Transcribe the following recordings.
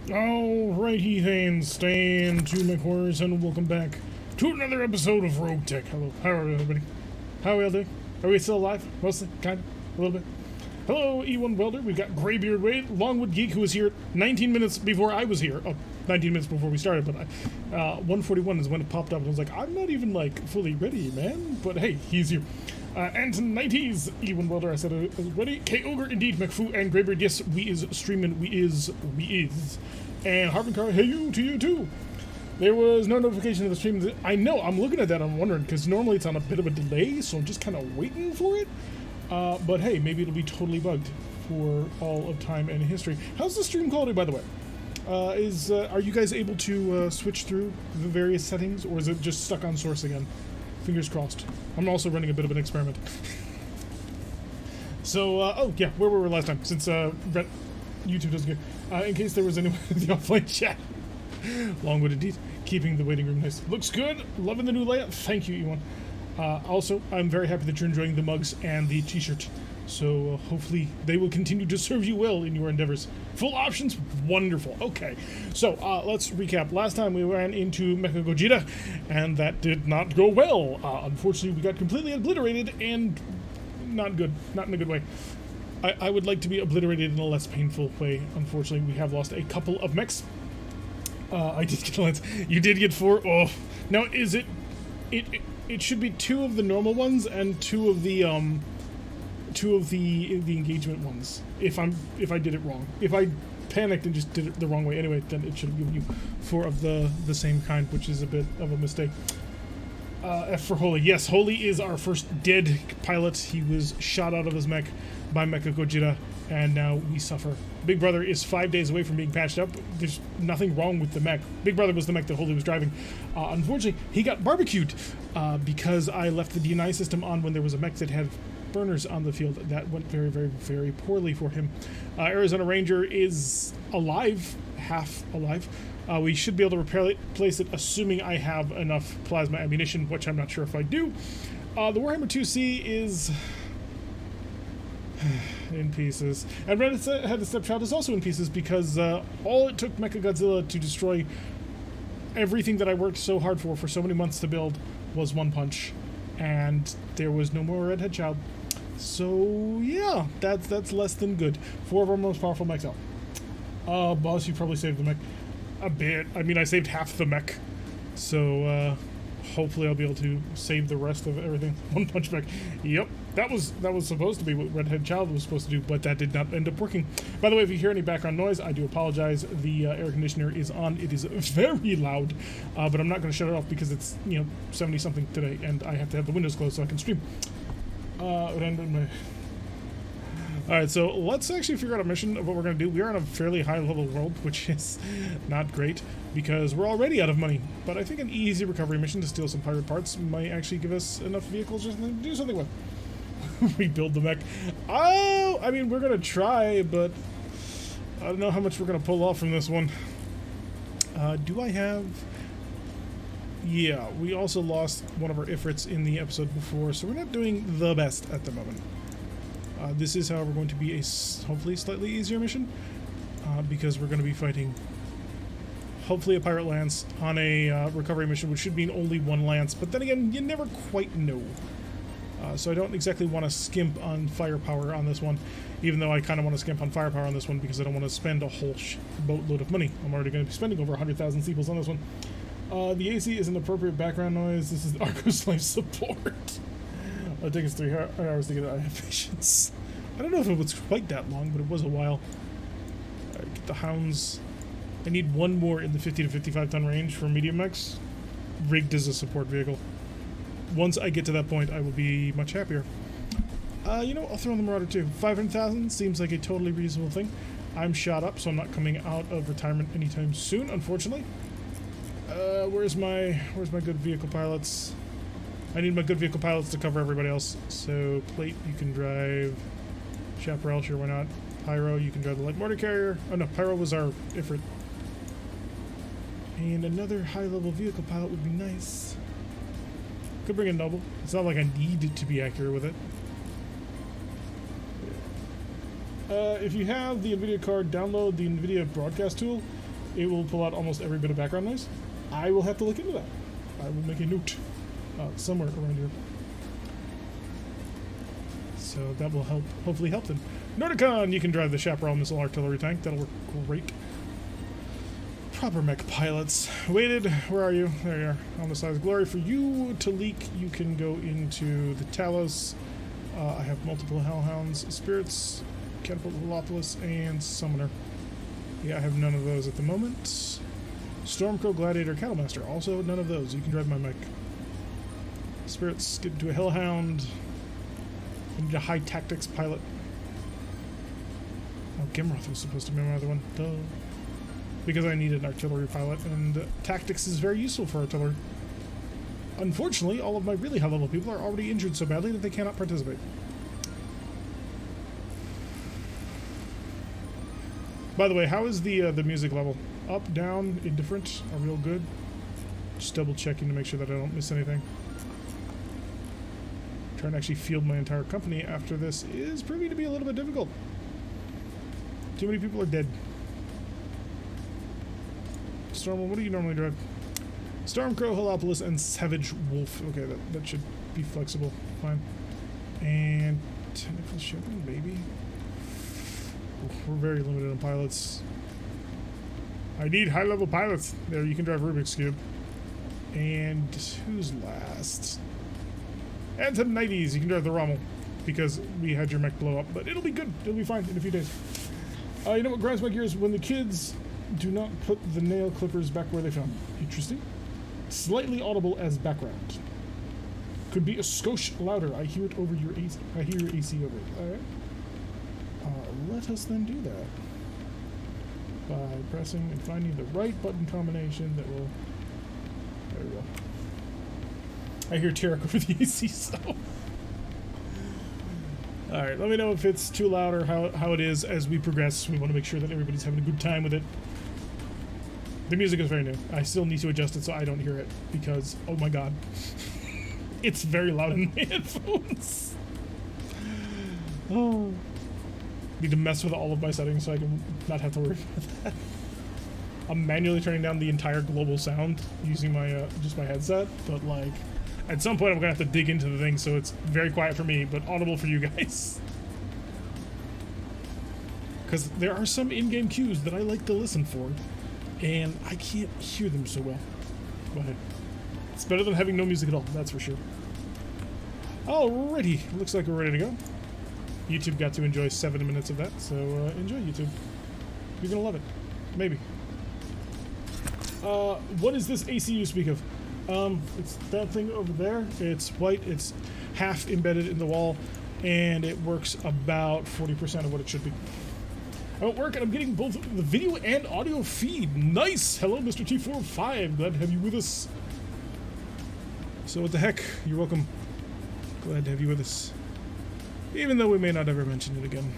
Alrighty then, stand to my quarters and welcome back to another episode of RogueTech. Hello, how are everybody? How are we all doing? Are we still alive? Mostly? Kind of? A little bit? Hello, E1 Welder. We've got Greybeard Wade, Longwood Geek, who was here 19 minutes before I was here. 19 minutes before we started, but 141 is when it popped up, and I was like, I'm not even, fully ready, man. But hey, he's here. Antonites, E1 Welder, I said I was ready. K-Ogre, indeed, McFoo, and Greybeard, yes, we is streaming, we is. And Harvinkar, hey you, to you too. There was no notification of the stream. I know, I'm looking at that, I'm wondering, because normally it's on a bit of a delay, so I'm just kind of waiting for it. But hey, maybe it'll be totally bugged for all of time and history. How's the stream quality, by the way? Are you guys able to switch through the various settings, or is it just stuck on source again? Fingers crossed. I'm also running a bit of an experiment. So, oh yeah, where were we last time? Since YouTube doesn't care. In case there was anyone in the offline chat. Longwood indeed. Keeping the waiting room nice. Looks good. Loving the new layout. Thank you, Ewan. Also, I'm very happy that you're enjoying the mugs and the t-shirt. So hopefully they will continue to serve you well in your endeavors. Full options? Wonderful. Okay, so let's recap. Last time we ran into Mecha Gogeta, and that did not go well. Unfortunately, we got completely obliterated, and not good. Not in a good way. I would like to be obliterated in a less painful way. Unfortunately, we have lost a couple of mechs. I did get a lance. You did get 4. Oh, now is it? It should be 2 of the normal ones and 2 of the engagement ones. If I did it wrong. If I panicked and just did it the wrong way anyway, then it should have given you 4 of the same kind, which is a bit of a mistake. F for Holy. Yes, Holy is our first dead pilot. He was shot out of his mech by Mecha Gogeta, and now we suffer. Big Brother is 5 days away from being patched up. There's nothing wrong with the mech. Big Brother was the mech that Holy was driving. Unfortunately, he got barbecued because I left the DNI system on when there was a mech that had burners on the field. That went very, very, very poorly for him. Arizona Ranger is alive, half alive. We should be able to replace it, assuming I have enough plasma ammunition, which I'm not sure if I do. The Warhammer 2C is in pieces. And Red Head the Stepchild is also in pieces because all it took Mechagodzilla to destroy everything that I worked so hard for so many months to build was one punch. And there was no more Redhead Child. So yeah, that's less than good. 4 of our most powerful mechs out. Boss, you probably saved the mech a bit. I mean, I saved half the mech, so hopefully I'll be able to save the rest of everything. One punch mech. Yep, that was supposed to be what Redhead Child was supposed to do, but that did not end up working. By the way, if you hear any background noise, I do apologize. The air conditioner is on. It is very loud, but I'm not going to shut it off because it's 70 something today, and I have to have the windows closed so I can stream. Alright, so let's actually figure out a mission of what we're going to do. We are on a fairly high level world, which is not great because we're already out of money. But I think an easy recovery mission to steal some pirate parts might actually give us enough vehicles or something to do something with. Rebuild the mech. Oh, I mean, we're going to try, but I don't know how much we're going to pull off from this one. Do I have... Yeah, we also lost one of our Ifrits in the episode before, so we're not doing the best at the moment. This is, however, going to be a hopefully slightly easier mission, because we're going to be fighting, hopefully, a pirate lance on a recovery mission, which should mean only 1 lance, but then again, you never quite know. So I don't exactly want to skimp on firepower on this one, even though I kind of want to skimp on firepower on this one because I don't want to spend a whole boatload of money. I'm already going to be spending over 100,000 sepals on this one. The AC is an appropriate background noise. This is Arcos life support. It'll take us 3 hours to get it. I have patience. I don't know if it was quite that long, but it was a while. Alright, get the Hounds. I need 1 more in the 50 to 55 ton range for medium mechs, rigged as a support vehicle. Once I get to that point, I will be much happier. I'll throw in the Marauder too. 500,000 seems like a totally reasonable thing. I'm shot up, so I'm not coming out of retirement anytime soon, unfortunately. Where's my good vehicle pilots? I need my good vehicle pilots to cover everybody else. So, Plate, you can drive. Chaparral, sure, why not? Pyro, you can drive the light mortar carrier. Oh no, Pyro was our Ifrit. And another high-level vehicle pilot would be nice. Could bring a Noble. It's not like I need to be accurate with it. If you have the NVIDIA card, download the NVIDIA broadcast tool. it will pull out almost every bit of background noise. I will have to look into that. I will make a note somewhere around here. So that will hopefully help them. Nordicon, you can drive the Chaparral missile artillery tank. That'll work great. Proper mech pilots. Waited, where are you? There you are, on the side of glory. For you to leak, you can go into the Talos. I have multiple Hellhounds, Spirits, Catapult Velopolis, and Summoner. Yeah, I have none of those at the moment. Stormcrow, Gladiator, Cattlemaster. Also none of those. You can drive my mech. Spirits, get into a Hellhound. I need a high tactics pilot. Oh, Gimroth was supposed to be my other one. Duh. Because I need an artillery pilot, and tactics is very useful for artillery. Unfortunately, all of my really high-level people are already injured so badly that they cannot participate. By the way, how is the music level? Up, down, indifferent? Are we all good? Just double-checking to make sure that I don't miss anything. Trying to actually field my entire company after this is proving to be a little bit difficult. Too many people are dead. Storm, what do you normally drive? Stormcrow, Holopolis, and Savage Wolf. Okay, that should be flexible. Fine. And technical shipping, maybe? We're very limited on pilots. I need high-level pilots. There, you can drive Rubik's Cube. And who's last? Antonides, you can drive the Rommel. Because we had your mech blow up. But it'll be good. It'll be fine in a few days. You know what grinds my gears? When the kids do not put the nail clippers back where they found them. Interesting. Slightly audible as background. Could be a skosh louder. I hear it over your AC. I hear your AC over it. Alright. Let us then do that. By pressing and finding the right button combination that will... There we go. I hear Tarek over the AC, so... Alright, let me know if it's too loud or how it is as we progress. We want to make sure that everybody's having a good time with it. The music is very new. I still need to adjust it so I don't hear it because, oh my god. It's very loud in my headphones. Oh. Need to mess with all of my settings so I can not have to worry about that. I'm manually turning down the entire global sound using my just my headset, but like at some point I'm gonna have to dig into the thing so it's very quiet for me but audible for you guys. Because there are some in-game cues that I like to listen for, and I can't hear them so well. But it's better than having no music at all, that's for sure. Alrighty, looks like we're ready to go. YouTube got to enjoy 7 minutes of that, so enjoy YouTube. You're gonna love it. Maybe. What is this AC you speak of? It's that thing over there. It's white, it's half embedded in the wall, and it works about 40% of what it should be. I'm at work and I'm getting both the video and audio feed. Nice! Hello, Mr. T45. Glad to have you with us. So what the heck? You're welcome. Glad to have you with us. Even though we may not ever mention it again.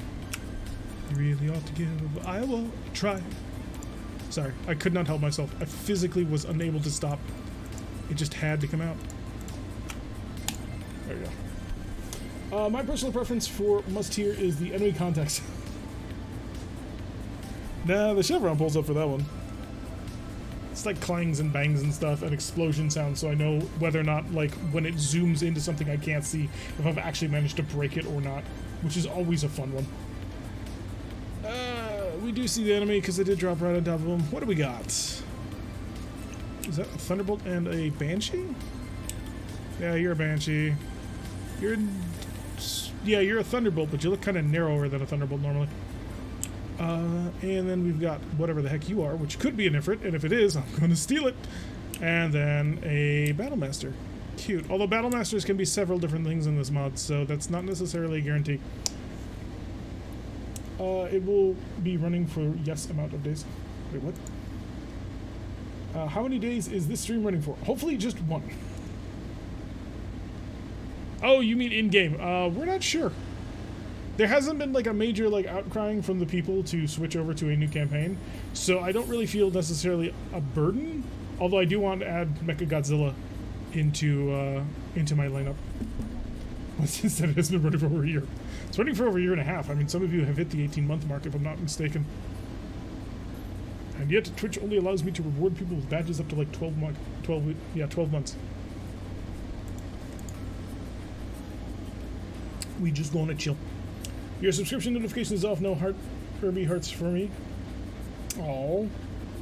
You really ought to give Iowa a try. Sorry, I could not help myself. I physically was unable to stop. It just had to come out. There you go. My personal preference for must-hear is the enemy context. Nah, the chevron pulls up for that one. It's like clangs and bangs and stuff and explosion sounds, so I know whether or not, like, when it zooms into something I can't see, if I've actually managed to break it or not, which is always a fun one. We do see the enemy because they did drop right on top of him. What do we got? Is that a Thunderbolt and a Banshee? Yeah, you're a Banshee. Yeah, you're a Thunderbolt, but you look kind of narrower than a Thunderbolt normally. And then we've got whatever the heck you are, which could be an Ifrit, and if it is, I'm going to steal it. And then a Battlemaster. Cute. Although Battlemasters can be several different things in this mod, so that's not necessarily a guarantee. It will be running for yes amount of days. Wait, what? How many days is this stream running for? Hopefully just one. Oh, you mean in-game? We're not sure. There hasn't been like a major like outcrying from the people to switch over to a new campaign, so I don't really feel necessarily a burden. Although I do want to add Mechagodzilla into my lineup. Since it has been running for over a year. It's running for over a year and a half. I mean, some of you have hit the 18-month mark, if I'm not mistaken. And yet Twitch only allows me to reward people with badges up to like 12 months. We just gonna chill. Your subscription notification is off. No Kirby hearts for me. Oh,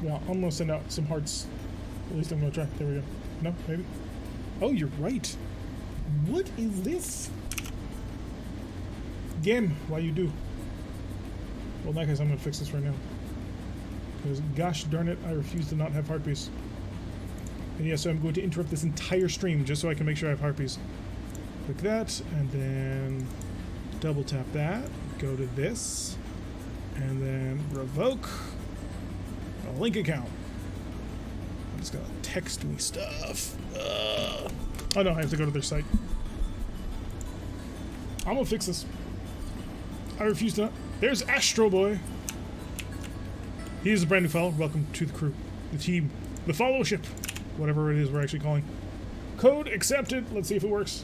well, I'm gonna send out some hearts. At least I'm gonna try. There we go. No, maybe. Oh, you're right. What is this? Game, why you do? Well, in that case, I'm gonna fix this right now. Because, gosh darn it, I refuse to not have heartbeats. And yeah, so I'm going to interrupt this entire stream just so I can make sure I have heartbeats. Click that, and then double tap that. Go to this, and then revoke a link account. It's gonna text me stuff. Oh no, I have to go to their site. I'm gonna fix this. I refuse to. There's Astro Boy. He is a brand new fellow. Welcome to the crew, the team, the fellowship, whatever it is we're actually calling. Code accepted. Let's see if it works.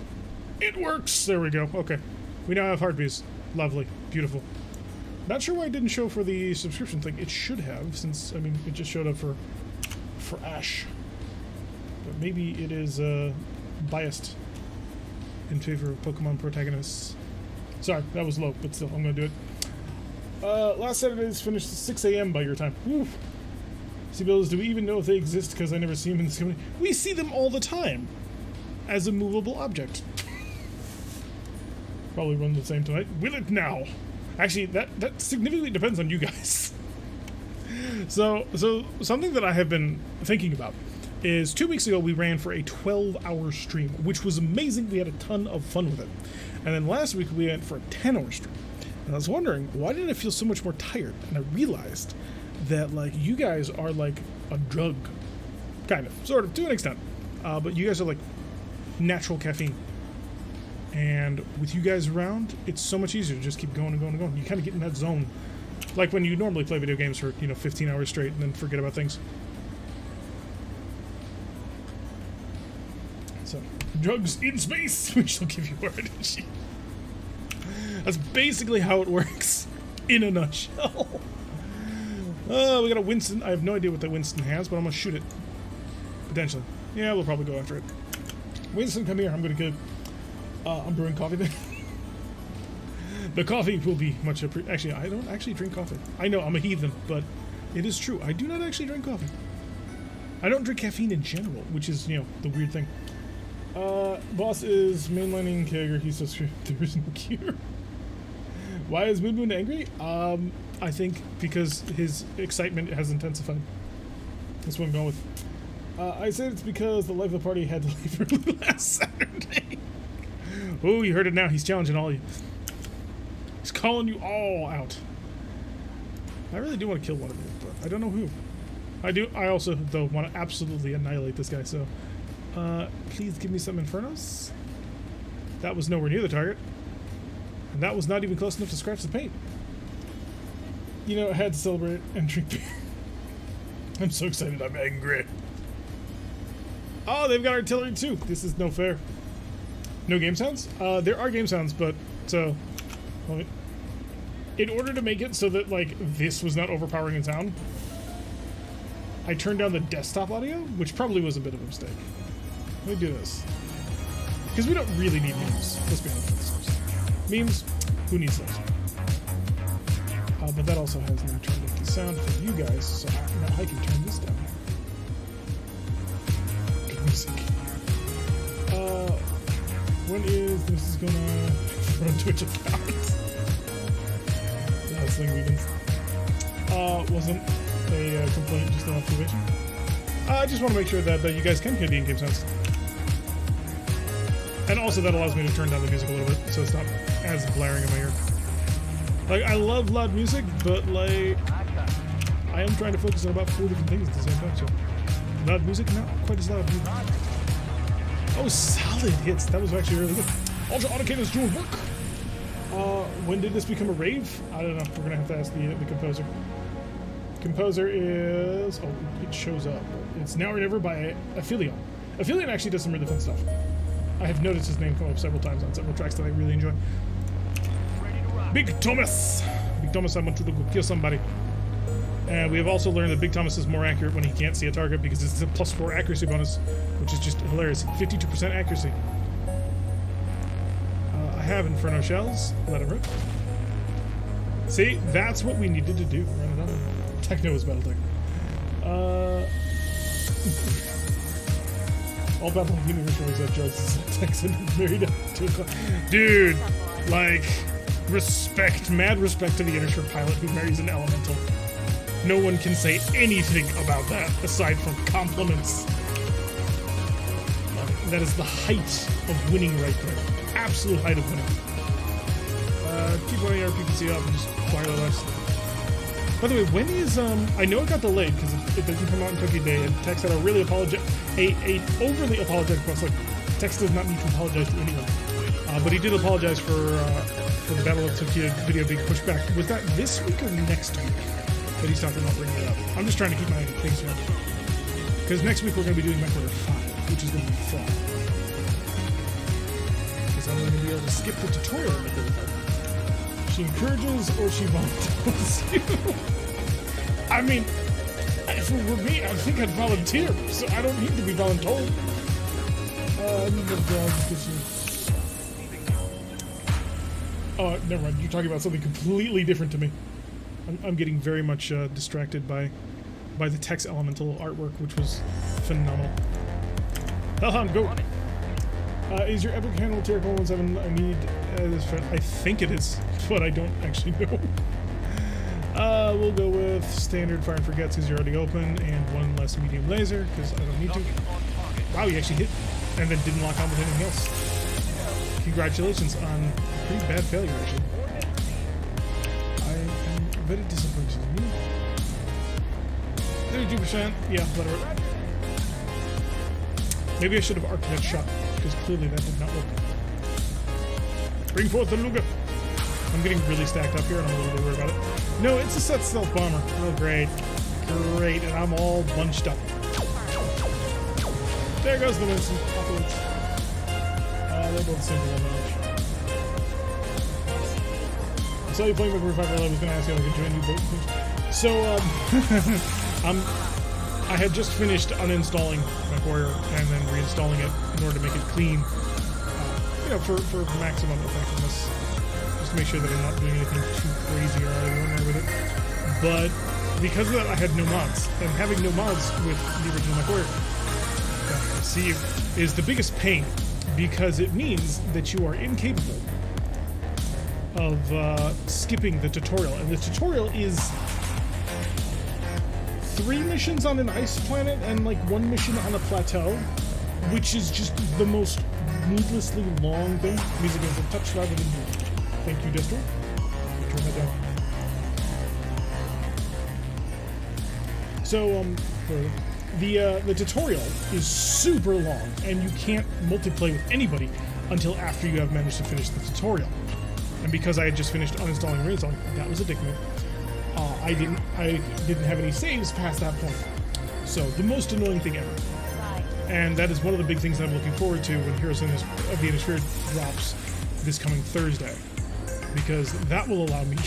It works. There we go. Okay, we now have heartbeats. Lovely, beautiful. Not sure why it didn't show for the subscription thing. It should have, since I mean it just showed up for Ash. But maybe it is biased in favor of Pokemon protagonists. Sorry, that was low, but still, I'm gonna do it. Last Saturday's finished at 6 a.m. by your time. Woo. C-Bills, do we even know if they exist? Because I never see them in this company. We see them all the time as a movable object. Probably run the same tonight. Will it now? Actually, that significantly depends on you guys. So something that I have been thinking about is 2 weeks ago we ran for a 12-hour stream, which was amazing. We had a ton of fun with it. And then last week we went for a 10-hour stream. And I was wondering, why did I feel so much more tired? And I realized that, like, you guys are like a drug. Kind of. Sort of, to an extent. But you guys are like natural caffeine. And with you guys around, it's so much easier to just keep going and going and going. You kind of get in that zone. Like when you normally play video games for, 15 hours straight and then forget about things. So, drugs in space, which will give you more energy. That's basically how it works, in a nutshell. We got a Winston. I have no idea what that Winston has, but I'm gonna shoot it. Potentially. Yeah, we'll probably go after it. Winston, come here. I'm gonna kill. I'm brewing coffee then. The coffee will be much appreciated. Actually, I don't actually drink coffee. I know, I'm a heathen, but it is true. I do not actually drink coffee. I don't drink caffeine in general, which is, the weird thing. Boss is mainlining Kager. He says there is no cure. Why is Moon Moon angry? I think because his excitement has intensified. That's what I'm going with. I said it's because the life of the party had to leave early last Saturday. Oh, you heard it now. He's challenging all of you. He's calling you all out. I really do want to kill one of you, but I don't know who. I also, though, want to absolutely annihilate this guy, so... please give me some Infernos. That was nowhere near the target. And that was not even close enough to scratch the paint. I had to celebrate and drink beer. I'm so excited, I'm angry. Oh, they've got artillery too. This is no fair. No game sounds? There are game sounds, but, so... in order to make it so that, like, this was not overpowering in sound, I turned down the desktop audio, which probably was a bit of a mistake. Let me do this. Because we don't really need memes. Let's be honest. Memes, who needs those? But that also has now turned up the sound for you guys, so now I can turn this down. Good music. When is this gonna run Twitch account? Last thing weekends. Wasn't a complaint, just an observation. I just want to make sure that you guys can hear the in-game sounds. And also that allows me to turn down the music a little bit, so it's not as blaring in my ear. Like, I love loud music, but, like, I am trying to focus on about 4 different things at the same time, so... Loud music, not quite as loud. Oh, solid hits. That was actually really good. Ultra Autocannon's doing work. When did this become a rave? I don't know. We're gonna have to ask the composer. Composer is... Oh, it shows up. It's Now or Never by Aphelion. Aphelion actually does some really fun stuff. I have noticed his name come up several times on several tracks that I really enjoy. Big Thomas! Big Thomas, I want you to go kill somebody. And we have also learned that Big Thomas is more accurate when he can't see a target because it's a +4 accuracy bonus, which is just hilarious. 52% accuracy. I have Inferno Shells. Let him rip. See, that's what we needed to do. Run it on. Techno is BattleTech. All BattleTech universe have Joyce's Texan married to a dude, like, respect, mad respect to the Inner pilot who marries an elemental. No one can say anything about that aside from compliments. That is the height of winning right there. Absolute height of winning. Keep running our PPC up and just fire the rest. By the way, when is I know it got delayed because it doesn't come out in Tokyo Day, and Tex had a really overly apologetic post. Like, Tex does not need to apologize to anyone, but he did apologize for the Battle of Tokyo video being pushed back. Was that this week or next week that he's talking about bringing it up? I'm just trying to keep my things here because next week we're going to be doing MechWarrior 5, which is going to be fun because I'm going to be able to skip the tutorial in MechWarrior 5. She encourages or she volunteers you. I mean, if it were me, I think I'd volunteer, so I don't need to be voluntold. Oh, never mind. You're talking about something completely different to me. I'm getting very much distracted by the Tex Elemental artwork, which was phenomenal. Hellhound, go! Is your epic handle tier 117? I need this friend. I think it is, but I don't actually know. We'll go with standard fire and forgets because you're already open, and one less medium laser because I don't need to. Wow, you actually hit and then didn't lock on with anything else. Congratulations on a pretty bad failure, actually. I am very disappointed in you. 32%. Yeah, whatever. Maybe I should have arced that shot, because clearly that did not work. Bring forth the Luga! I'm getting really stacked up here, and I'm a little bit worried about it. No, it's a set stealth bomber. Oh, great. Great, and I'm all bunched up. There goes the Winston. They're both single damage. I saw you playing with Reviver. I was going to ask you if I could join you both. So, I had just finished uninstalling MechWarrior and then reinstalling it in order to make it clean, for maximum effectiveness, just to make sure that I'm not doing anything too crazy or out of the ordinary with it. But because of that, I had no mods, and having no mods with the original MechWarrior, see, is the biggest pain because it means that you are incapable of skipping the tutorial, and the tutorial is 3 missions on an ice planet and like 1 mission on a plateau, which is just the most needlessly long thing. Music is a touch louder than you. Thank you, Destro. Turn that down. So, the tutorial is super long, and you can't multiplayer with anybody until after you have managed to finish the tutorial. And because I had just finished uninstalling and reinstalling, that was a dick move. I didn't have any saves past that point. So, the most annoying thing ever. And that is one of the big things I'm looking forward to when Heroes of the Inner drops this coming Thursday. Because that will allow me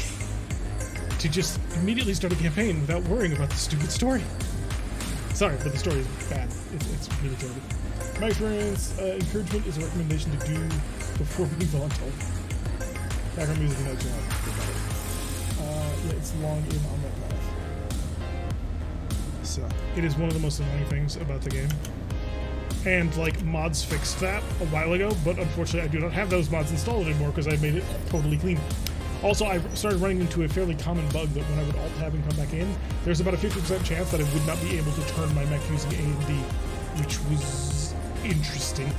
to just immediately start a campaign without worrying about the stupid story. Sorry, but the story is bad. It's really terrible. My experience, encouragement is a recommendation to do before being volatile. Background music and notes. Yeah, it's long in on that path. So, it is one of the most annoying things about the game. And, like, mods fixed that a while ago, but unfortunately I do not have those mods installed anymore because I made it totally clean. Also, I started running into a fairly common bug that when I would alt tab and come back in, there's about a 50% chance that I would not be able to turn my mech using A and D, which was interesting.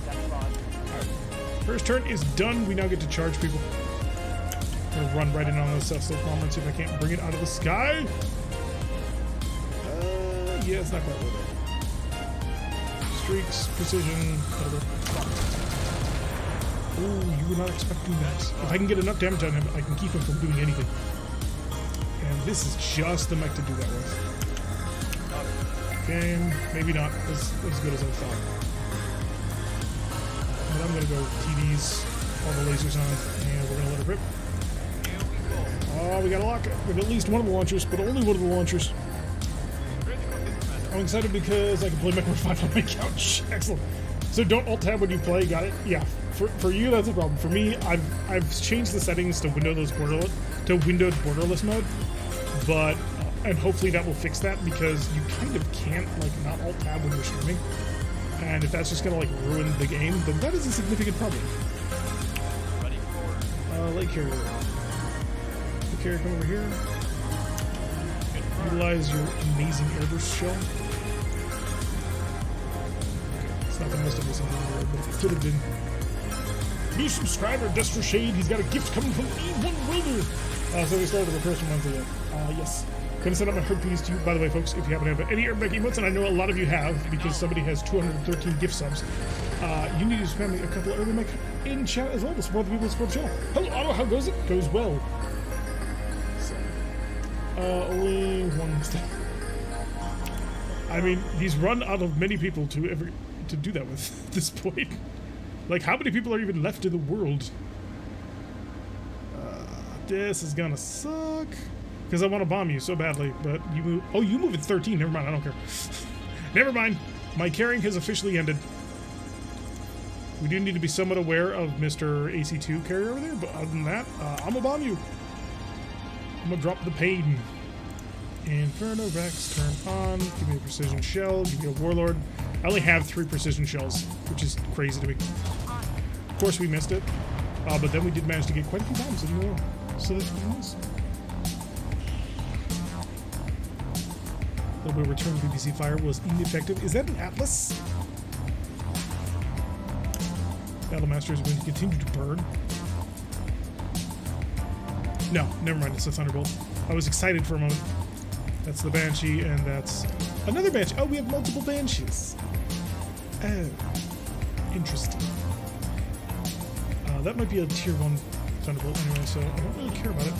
Right. First turn is done. We now get to charge people. I'm gonna run right in on the Cecil bomber and see if I can't bring it out of the sky. Yeah, it's not quite worth it. Streaks, precision, whatever. Ooh, you were not expecting that. If I can get enough damage on him, I can keep him from doing anything. And this is just the mech to do that with. Game, maybe not as good as I thought. But I'm gonna go TDs, all the lasers on, and we're gonna let it rip. Oh, we got a lock with at least one of the launchers, but only one of the launchers. I'm excited because I can play Mech Warrior 5 on my couch. Excellent. So don't alt-tab when you play, got it? Yeah. For you, that's a problem. For me, I've changed the settings to windowed borderless mode, but and hopefully that will fix that, because you kind of can't like not alt-tab when you're streaming, and if that's just gonna like ruin the game, then that is a significant problem. Light carrier. Light carrier, come over here. Utilize your amazing airburst shell. It's not the most amazing thing in the world, but it could have been. New subscriber, Dust for Shade. He's got a gift coming from E1 Wilder. So we started the first month yet. Yes. Gonna send out my herpes to you. By the way, folks, if you happen to have any Airbag emotes, and I know a lot of you have, because somebody has 213 gift subs, you need to spam me a couple of Airbag in chat as well to support the people who support the channel. Hello, Otto. How goes it? Goes well. So, only one step. I mean, he's run out of many people to do that with at this point. Like, how many people are even left in the world? This is gonna suck. Because I want to bomb you so badly, but you move... Oh, you move at 13. Never mind, I don't care. Never mind. My carrying has officially ended. We do need to be somewhat aware of Mr. AC2 carrier over there, but other than that, I'm gonna bomb you. I'm gonna drop the pain. Inferno Rex, turn on. Give me a precision shell. Give me a warlord. I only have 3 precision shells, which is crazy to me. Of course, we missed it, but then we did manage to get quite a few bombs in the war, so that's nice. The return BBC fire was ineffective. Is that an Atlas? Battlemaster is going to continue to burn. No, never mind. It's a Thunderbolt. I was excited for a moment. That's the Banshee, and that's another Banshee. Oh, we have multiple Banshees. Oh, interesting. That might be a tier 1 Thunderbolt anyway, so I don't really care about it.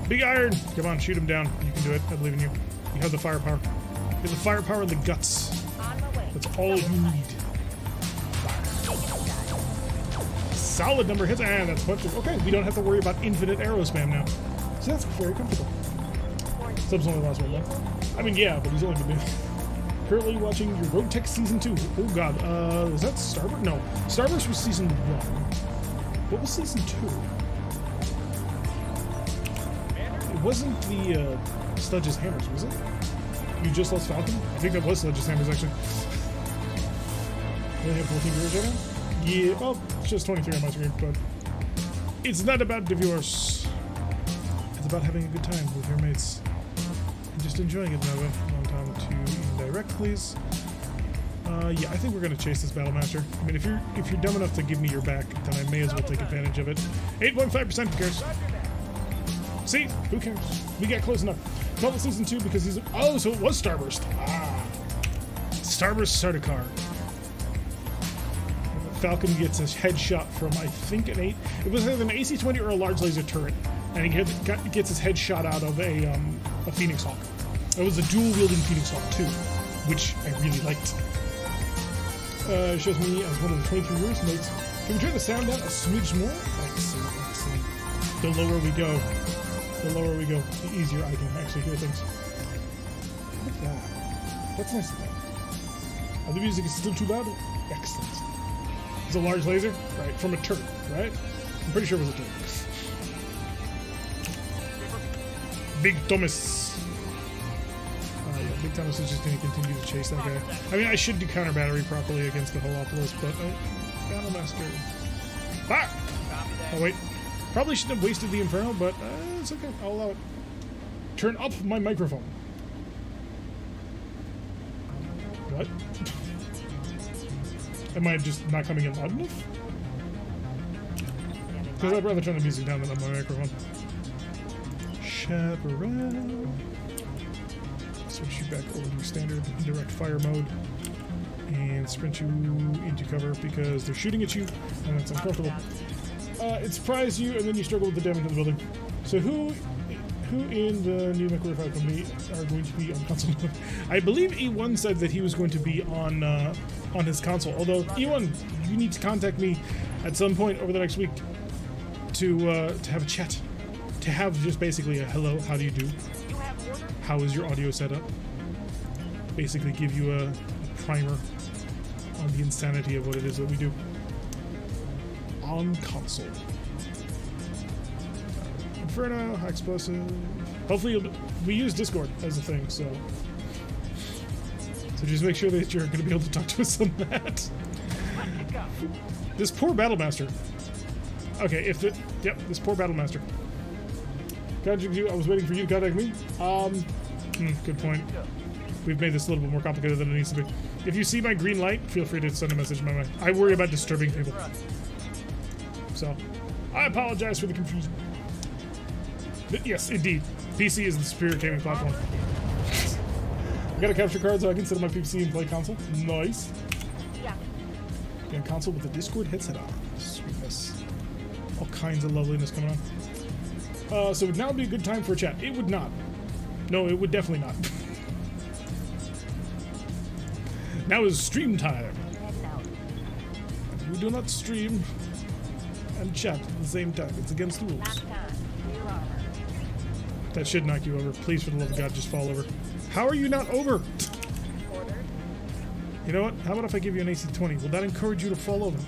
Big Iron! Come on, shoot him down. You can do it. I believe in you. You have the firepower. You have the firepower and the guts. That's all you need. Solid number of hits, and that's a bunch of... Okay, we don't have to worry about infinite arrow spam now. So that's very comfortable. Sub's only last one, though. I mean, yeah, but he's only been doing... Currently watching your RogueTech Season 2. Oh, God. Was that Starburst? No. Starburst was Season 1. What was Season 2? It wasn't the Sludge's Hammers, was it? You just lost Falcon? I think that was Sludge's Hammers, actually. Do they have 14 viewers right now? Yeah, well, it's just 23 on my screen, but it's not about the viewers. It's about having a good time with your mates and just enjoying it that way. Long time to indirect, please. Yeah, I think we're gonna chase this Battlemaster. I mean, if you're dumb enough to give me your back, then I may as well take advantage of it. 8.5%, who cares? See? Who cares? We got close enough. Double Season 2 because he's... Oh, so it was Starburst. Ah. Starburst Sardaukar. Falcon gets a headshot from, I think, an 8... It was either an AC-20 or a large laser turret. And he gets his headshot out of a Phoenix Hawk. It was a dual-wielding Phoenix Hawk, too, which I really liked. Shows me as one of the 23 viewers. Mates. Can we turn the sound down a smidge more? Excellent. The lower we go, the easier I can actually hear things. Look at that. That's nice of that. Oh, the music is still too loud? Excellent. It's a large laser? Right, from a turret, right? I'm pretty sure it was a turret. Big Thomas. Yeah, Big Thomas is just going to continue to chase that guy. I mean, I should do counter battery properly against the Holopolis, but Battlemaster. Fire! Oh, wait. Probably shouldn't have wasted the Inferno, but it's okay. I'll allow it. Turn up my microphone. What? Am I just not coming in loud enough? Because I'd rather turn the music down than up my microphone. Chaparral. Switch you back over to standard direct fire mode. And sprint you into cover because they're shooting at you and it's uncomfortable. It surprised you and then you struggle with the damage in the building. So who in the new Mech Warrior 5 company are going to be on console mode? I believe E1 said that he was going to be on his console. Although E1, you need to contact me at some point over the next week to have a chat. to have just basically a hello, how do you do? How is your audio set up? Basically give you a primer on the insanity of what it is that we do on console. Inferno, high explosive. Hopefully we use Discord as a thing, so just make sure that you're going to be able to talk to us on that. This poor Battlemaster. Okay, this poor Battlemaster. Contact you. I was waiting for you to contact me. Good point. We've made this a little bit more complicated than it needs to be. If you see my green light, feel free to send a message my way. I worry about disturbing people. So, I apologize for the confusion. But yes, indeed. PC is the superior gaming platform. I got a capture card so I can sit on my PC and play console. Nice. Got a console with a Discord headset on. Sweetness. All kinds of loveliness coming on. So would now be a good time for a chat? It would not. No, it would definitely not. Now is stream time. You do not stream and chat at the same time. It's against the rules. That should knock you over. Please, for the love of God, just fall over. How are you not over? You know what? How about if I give you an AC-20? Will that encourage you to fall over?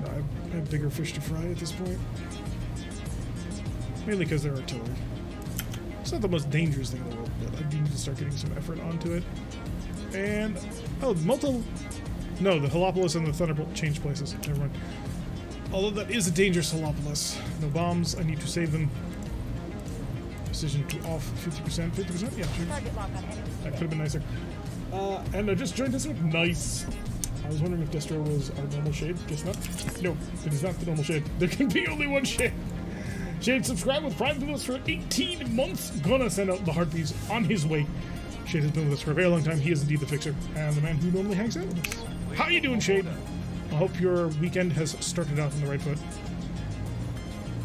No, I have bigger fish to fry at this point. Mainly because they're artillery. It's not the most dangerous thing in the world, but I do need to start getting some effort onto it. And, oh, no, the Holopolis and the Thunderbolt changed places. Never mind. Although that is a dangerous Holopolis. No bombs. I need to save them. Precision to off 50%. 50%? Yeah, sure. That could have been nicer. And I just joined this one. Nice. I was wondering if Destro was our normal shade. Guess not. No, it is not the normal shade. There can be only one shade. Shade, subscribe with Prime to us for 18 months. Gonna send out the heartbeats on his way. Shade has been with us for a very long time. He is indeed the fixer and the man who normally hangs out with us. How you doing, Shade? I hope your weekend has started off on the right foot.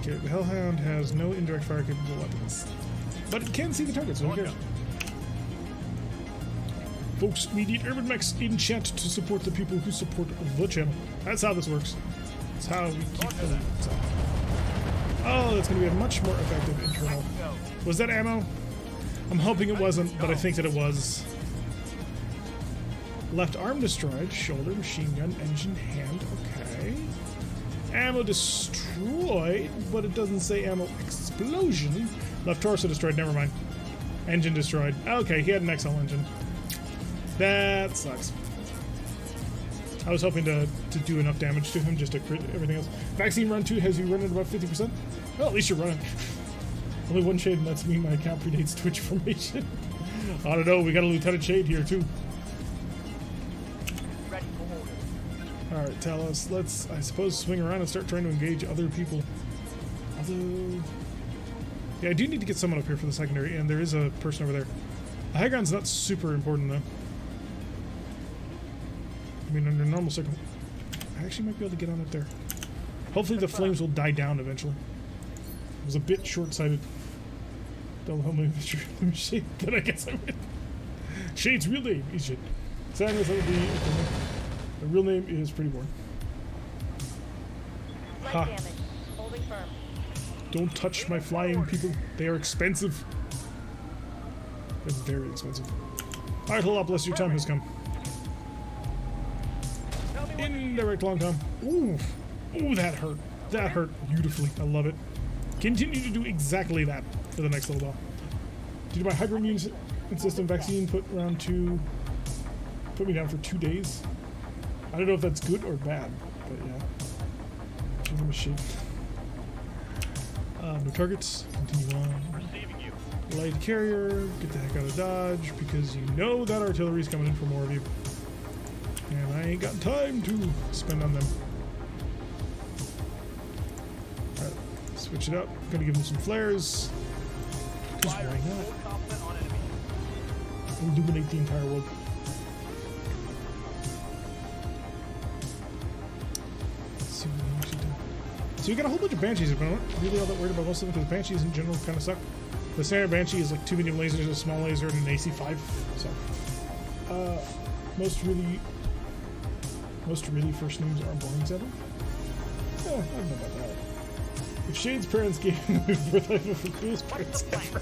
Okay, the Hellhound has no indirect fire capable weapons, but it can see the target, so who cares? Folks, we need Urban Mechs in chat to support the people who support the channel. That's how this works. That's how we keep the leads up. Oh, that's going to be a much more effective internal. Was that ammo? I'm hoping it wasn't, but I think that it was. Left arm destroyed. Shoulder, machine gun, engine, hand. Okay. Ammo destroyed, but it doesn't say ammo explosion. Left torso destroyed. Never mind. Engine destroyed. Okay, he had an XL engine. That sucks. I was hoping to do enough damage to him just to crit everything else. Vaccine run 2 has you running about 50%? Well, at least you're running. Only one shade, and that's me. My account predates Twitch formation. I don't know. We got a Lieutenant Shade here, too. Alright, Talos. Let's, I suppose, swing around and start trying to engage other people. Although... yeah, I do need to get someone up here for the secondary, and there is a person over there. The high ground's not super important, though. I mean, under normal circumstances, I actually might be able to get on up there. Hopefully the flames will die down eventually. It was a bit short-sighted. Don't help me with the Shade, but I guess I would. Shade's real name is Shade. Samus, that would be... the real name is pretty boring. Ha. Don't touch my flying people. They are expensive. They're very expensive. Alright, Holopolis, your time has come. Indirect long time. Ooh. Ooh, that hurt. That hurt beautifully. I love it. Continue to do exactly that for the next little while. Due to my hyperimmune system vaccine put me down for 2 days. I don't know if that's good or bad, but yeah. Give him a shake. No targets. Continue on. Light carrier. Get the heck out of Dodge because you know that artillery's coming in for more of you. And I ain't got time to spend on them. Alright, switch it up. Gonna give them some flares. Because why not? Illuminate the entire world. Let's see what we actually do. So you got a whole bunch of Banshees, but I'm not really all that worried about most of them because Banshees in general kind of suck. The standard Banshee is like 2 medium lasers, a small laser, and an AC-5. So, most really first names are boring, Zeta. Yeah, I don't know about that. If Shade's parents gave him the birth life of the coolest parents ever.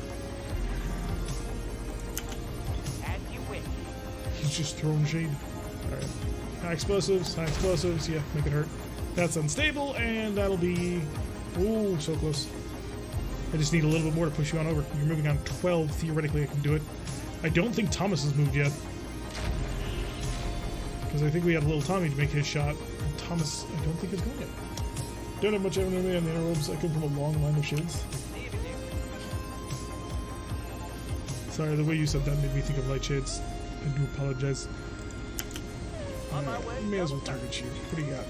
He's just throwing Shade. Alright. High explosives, yeah, make it hurt. That's unstable, and that'll be... Ooh, so close. I just need a little bit more to push you on over. You're moving on 12, theoretically I can do it. I don't think Thomas has moved yet. Because I think we had little Tommy to make his shot. And Thomas, I don't think is going yet. Don't have much enemy on the interwebs. I come from a long line of Shades. Sorry, the way you said that made me think of light shades. I do apologize. May as well target you. What do you got?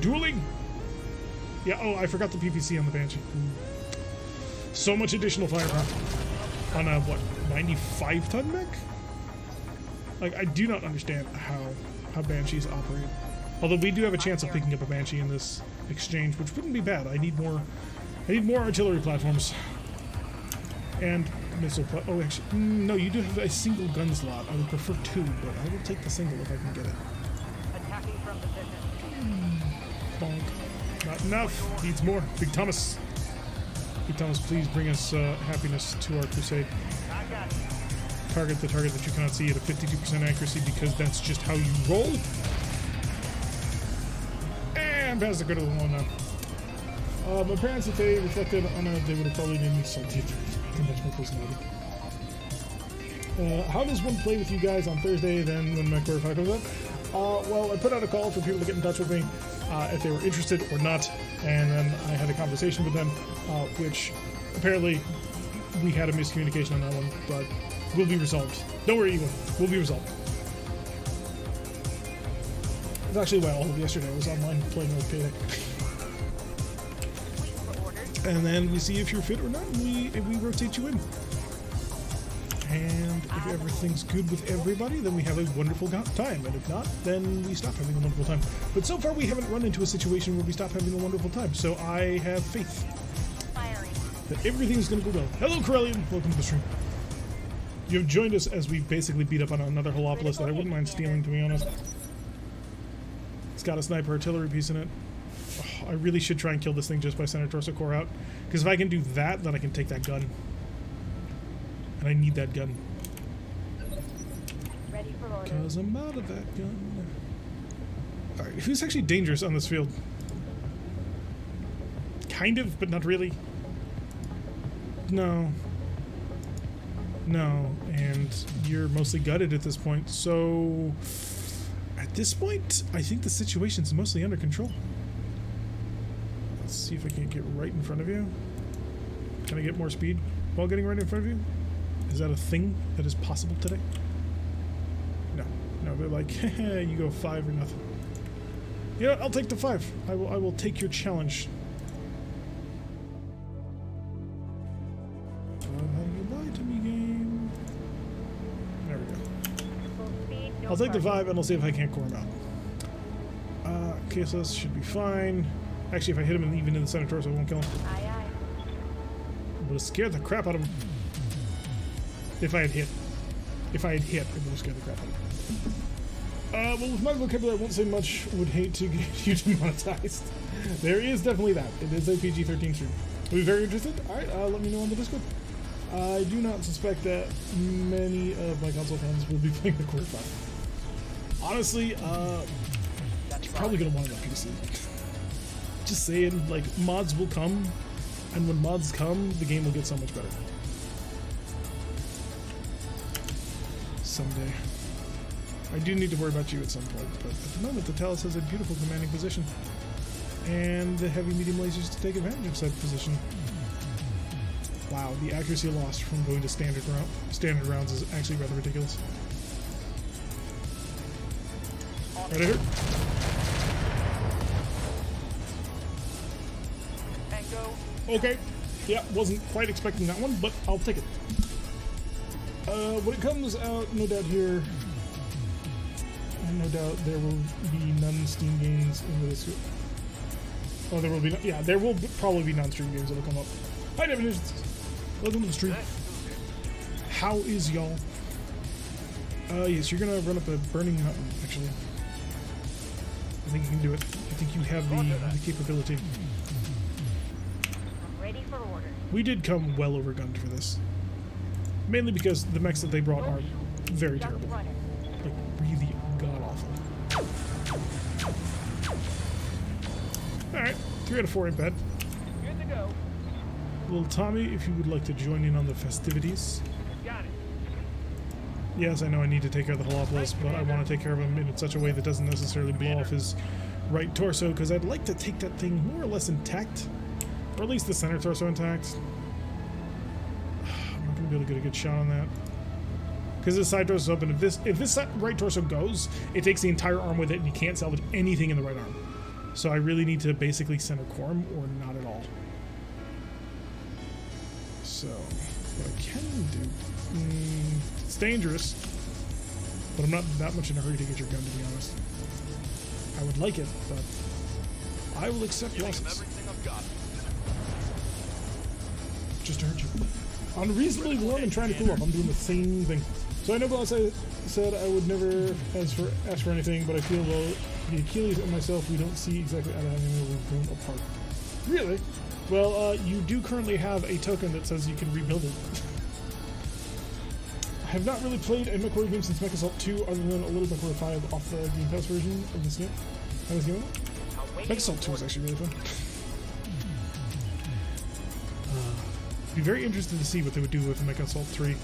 Dueling! Yeah, oh, I forgot the PPC on the Banshee. So much additional firepower. On a, what, 95-ton mech? Like, I do not understand how Banshees operate. Although we do have a chance of picking up a Banshee in this exchange, which wouldn't be bad. I need more artillery platforms. And missile oh, actually, no, you do have a single gun slot. I would prefer two, but I will take the single if I can get it. Bonk. Not enough. Needs more. Big Thomas. Big Thomas, please bring us happiness to our crusade. Target the target that you cannot see at a 52% accuracy because that's just how you roll. And pass the critical one now. My parents, if they reflected on it, they would have probably made me salty. Too much more personality. How does one play with you guys on Thursday then when my Core 5 comes up? Well, I put out a call for people to get in touch with me if they were interested or not, and then I had a conversation with them, which apparently we had a miscommunication on that one, but will be resolved. Don't worry, Ewan. Will be resolved. That's actually why all of yesterday I was online playing with Payday. And then we see if you're fit or not, and we rotate you in. And if everything's good with everybody, then we have a wonderful time. And if not, then we stop having a wonderful time. But so far, we haven't run into a situation where we stop having a wonderful time. So I have faith that everything's going to go well. Hello, Corellian. Welcome to the stream. You have joined us as we basically beat up on another Holopolis that I wouldn't mind stealing, to be honest. It's got a sniper artillery piece in it. Oh, I really should try and kill this thing just by sending torso core out. Because if I can do that, then I can take that gun. And I need that gun. Because I'm out of that gun. Alright, who's actually dangerous on this field? Kind of, but not really. No. No, and you're mostly gutted at this point, so... At this point, I think the situation's mostly under control. Let's see if I can't get right in front of you. Can I get more speed while getting right in front of you? Is that a thing that is possible today? No. No, they're like, you go 5 or nothing. You know what, I'll take the 5. I will take your challenge. You lie to me, game. There we go. I'll take the 5 and I'll see if I can't core him out. KSS should be fine. Actually, if I hit him even in the center torso, I won't kill him. Aye, aye. It would have scared the crap out of him. If I had hit. If I had hit, it would have scared the crap out of him. Well, with my vocabulary, I won't say much. Would hate to get you demonetized. There is definitely that. It is a PG-13 stream. Are you very interested? Alright, let me know on the Discord. I do not suspect that many of my console fans will be playing the Core 5. Honestly, you're probably going to want to PC. Just saying, like, mods will come, and when mods come, the game will get so much better. Someday. I do need to worry about you at some point, but at the moment the Talus has a beautiful commanding position. And the heavy medium lasers to take advantage of said position. Wow, the accuracy lost from going to standard rounds is actually rather ridiculous. Predator. Okay. Yeah, wasn't quite expecting that one, but I'll take it. When it comes out, no doubt here, no doubt there will be none Steam games in this. Oh, there will be. Yeah, there will probably be non-stream games that'll come up. Hi, Definitions. Welcome to the stream. How is y'all? Yes, you're gonna run up a burning mountain. Actually, I think you can do it. I think you have the capability. Ready for orders. We did come well overgunned for this. Mainly because the mechs that they brought are very Just terrible. run it. Like, really god-awful. Alright, 3 out of 4 ain't bad. Good to go. Little Tommy, if you would like to join in on the festivities. Got it. Yes, I know I need to take care of the Holopolis, but I want to take care of him in such a way that doesn't necessarily blow off his right torso, because I'd like to take that thing more or less intact. Or at least the center torso intact. I'm not going to be able to get a good shot on that. Because the side torso is open. If this right torso goes, it takes the entire arm with it, and you can't salvage anything in the right arm. So I really need to basically center core him, or not at all. So, what I can do... it's dangerous, but I'm not that much in a hurry to get your gun, to be honest. I would like it, but I will accept losses. Just to hurt you. Unreasonably warm and trying to cool off. I'm doing the same thing. So I know, boss, I said I would never ask for anything, but I feel, well, the Achilles and myself, we don't see exactly out of anywhere we've grown apart. Really? Well, you do currently have a token that says you can rebuild it. I have not really played a MechWarrior game since MechAssault 2, other than a little MechWarrior 5 off the Game Pass version of this game. I was doing it. MechAssault 2 was actually really fun. Be very interested to see what they would do with MechAssault 3.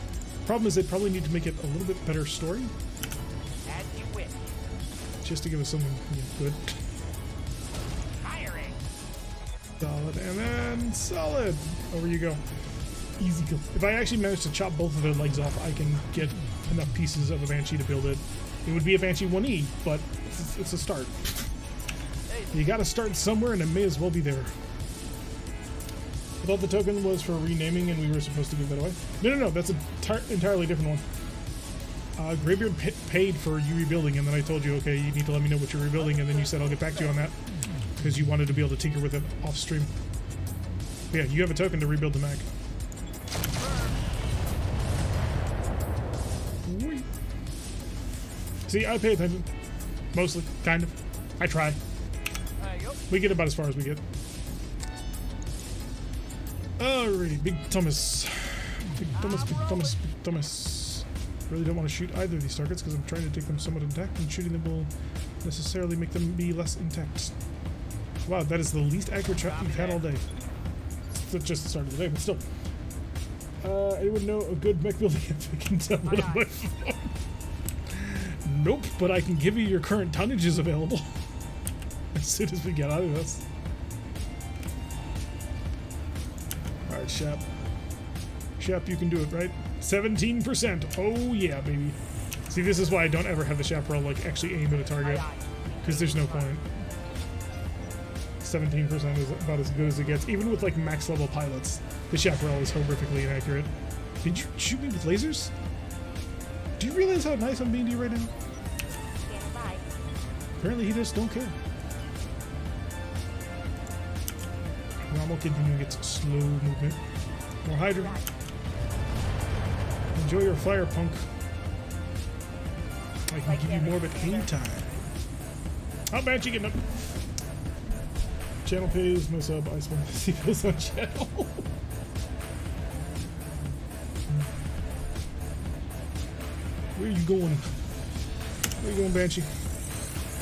Problem is, they'd probably need to make it a little bit better story. As you wish. Just to give us something good. Firing. Solid, and then solid. Over you go. Easy kill. If I actually manage to chop both of their legs off, I can get enough pieces of a Banshee to build it. It would be a Banshee 1E, but it's a start. You gotta start somewhere, and it may as well be there. I thought the token was for renaming, and we were supposed to give that away. No, that's an entirely different one. Graybeard paid for you rebuilding, and then I told you, okay, you need to let me know what you're rebuilding, and then you said I'll get back to you on that, because you wanted to be able to tinker with it off stream. But yeah, you have a token to rebuild the mech. See, I pay attention. Mostly. Kind of. I try. We get about as far as we get. Alrighty, Big Thomas. Big Thomas. Really don't want to shoot either of these targets because I'm trying to take them somewhat intact, and shooting them will necessarily make them be less intact. Wow, that is the least accurate shot we've had all day. It's just the start of the day, but still. Anyone know a good mech building if I can download on my phone? Nope, but I can give you your current tonnages available as soon as we get out of this. Alright, Shep. Shep, you can do it, right? 17%. Oh, yeah, baby. See, this is why I don't ever have the chaparral, like, actually aim at a target. Because there's no point. 17% is about as good as it gets. Even with, like, max-level pilots, the chaparral is horrifically inaccurate. Did you shoot me with lasers? Do you realize how nice I'm being to you right now? Apparently he just don't care. Normal continuing its slow movement. More Hydra. Enjoy your fire, punk. I can give you more of it anytime. How bad you getting up? Channel pays, no sub, I spend 50 pesos on channel. Where are you going? Where are you going, Banshee?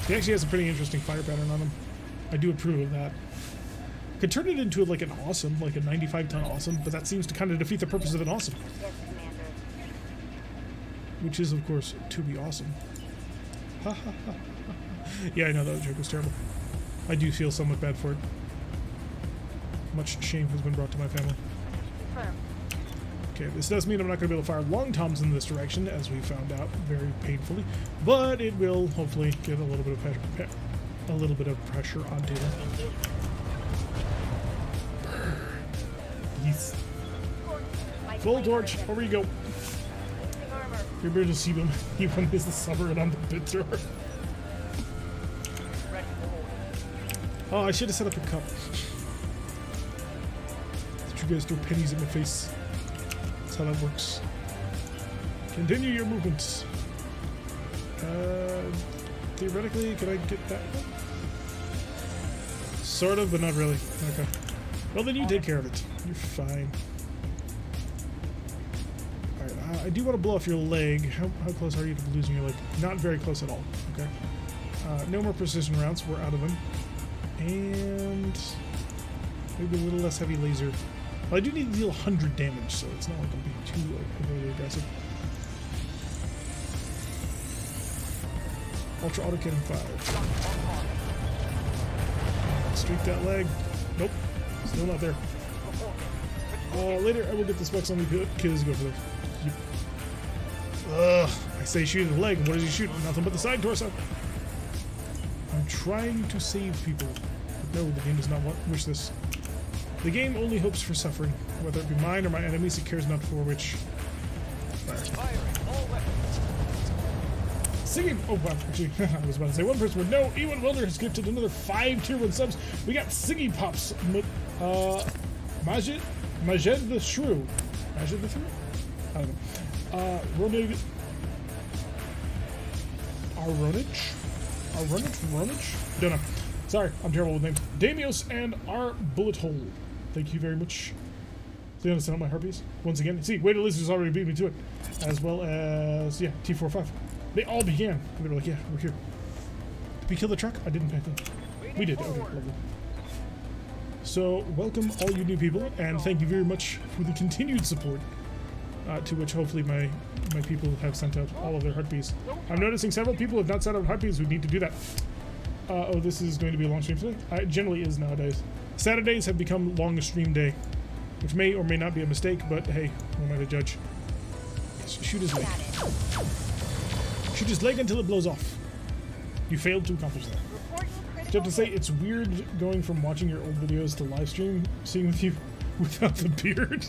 He actually has a pretty interesting fire pattern on him. I do approve of that. Could turn it into like an awesome, like a 95-ton awesome, but that seems to kind of defeat the purpose of an awesome. Yes, Commander. Which is, of course, to be awesome. Ha ha ha. Yeah, I know that joke was terrible. I do feel somewhat bad for it. Much shame has been brought to my family. Confirmed. Okay, this does mean I'm not going to be able to fire long toms in this direction, as we found out very painfully, but it will hopefully get a little bit of pressure onto it. Yes. Full torch. Over you go. You're able to see him. He won his summer and I'm the bit thrower. Oh, I should have set up a cup. You guys throw pennies in my face. That's how that works. Continue your movements. Theoretically, can I get that one? Sort of, but not really. Okay. Well, then you take care of it. You're fine. Alright, I do want to blow off your leg. How close are you to losing your leg? Not very close at all. Okay. No more precision rounds. We're out of them. And maybe a little less heavy laser. Well, I do need to deal 100 damage, so it's not like I'm being too overly aggressive. Ultra auto cannon 5. Streak that leg. Nope. Still not there. Later I will get the specs on the kids go for this. Ugh. I say shoot the leg. What does he shoot? Nothing but the side torso. I'm trying to save people. But no, the game does not wish this. The game only hopes for suffering. Whether it be mine or my enemies, it cares not for which. Singing. Oh, wow. Actually, I was about to say one person would know. Ewan Wilder has gifted another 5 tier 1 subs. We got Siggy Pops. Majid the Shrew. Majid the Shrew? I don't know. Ronich? Don't know. Sorry, I'm terrible with names. Damios and our Bullet Hole. Thank you very much. So you understand all my harpies? Once again, see, Wader Lizards already beat me to it. As well as, yeah, T45. They all began. They were like, yeah, we're here. Did we kill the truck? I didn't pay attention. We did. Okay, lovely. So, welcome all you new people, and thank you very much for the continued support. To which hopefully my people have sent out all of their heartbeats. I'm noticing several people have not sent out heartbeats who need to do that. Oh, this is going to be a long stream today? It generally is nowadays. Saturdays have become long stream day, which may or may not be a mistake, but hey, who am I to judge? Yes, shoot his leg. Shoot his leg until it blows off. You failed to accomplish that. I have to say, it's weird going from watching your old videos to live stream, seeing with you without the beard.